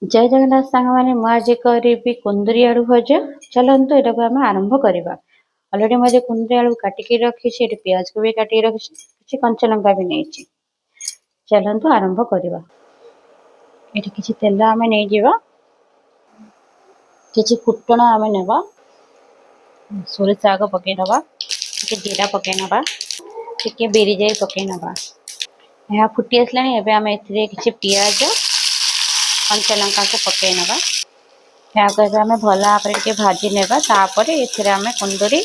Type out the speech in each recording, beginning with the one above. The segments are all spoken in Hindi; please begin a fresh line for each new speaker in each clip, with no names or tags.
जय जगन्नाथ सांग मैंने मुझे करी कुंदरी आलू भजा। चलते यहाँ आम आरंभ करवा। अलरेडी मुझे कुंदरी आलू काटिकी रखी प्याज को भी काटिक रखी किसी कंचा लंका भी नहीं। चलते आरंभ करवा। ये किसी तेल आम नहीं किसी फुटण आम नेबा सोरिष आग पकईनवा जीरा पकईनवा टे बिरी जाई पकईनवा। यह फुटी आसला आम किसी पियाज कंचा लंका को पकईनवा। यहाँ आम भल भाव में भाजी नेबा तापर ये आम कुंदरी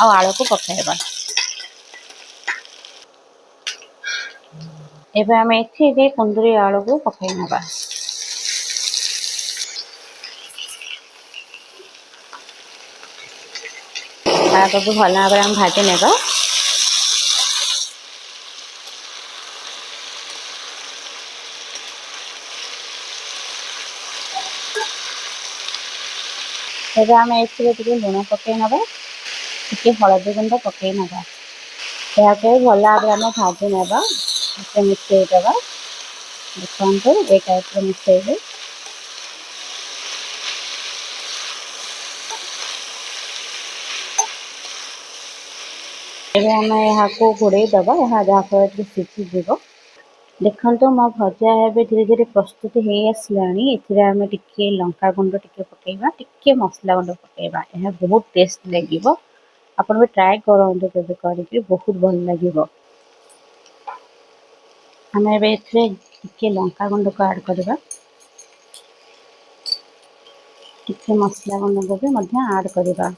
आलू को पकाइबा। एबे आम ये कुंदरी आलू को पकई नवा। आग को भल भाव में भाजी नेबा। एबे आम ये लुण पकई नवा टे हलदी गुंड पकई नवा। यहाँ भल भाव में भाजी नेबा मिसई दबा। देखो ये टाइप मिसई आम यहाँ को घोड़े दबा यहाँ जहाँफल सीझीज। देखो मो भजा है धीरे धीरे प्रस्तुत हो आसला। आम टे लंका गुंड टे पकईवा टे मसला गुंड पकईवा। यह बहुत टेस्ट लगे। आप भी ट्राए करूँ के बहुत भल लगे। आम टे लंका गुंड को ऐड करवा टे मसला गुंड को भी ऐड करवा।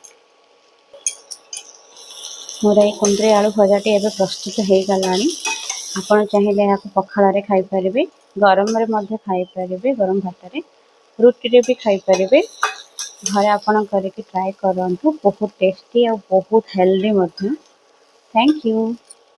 मोर ये कुंदरी आलू भजाटी एवं प्रस्तुत हो गला। आपण चाहिए यहाँ पखाड़ खाईपर गरम खाईपर गरम भात रुटी भी खाईपर। घरे आपण करके ट्राए करूँ बहुत टेस्टी और बहुत हेल्दी। Thank you.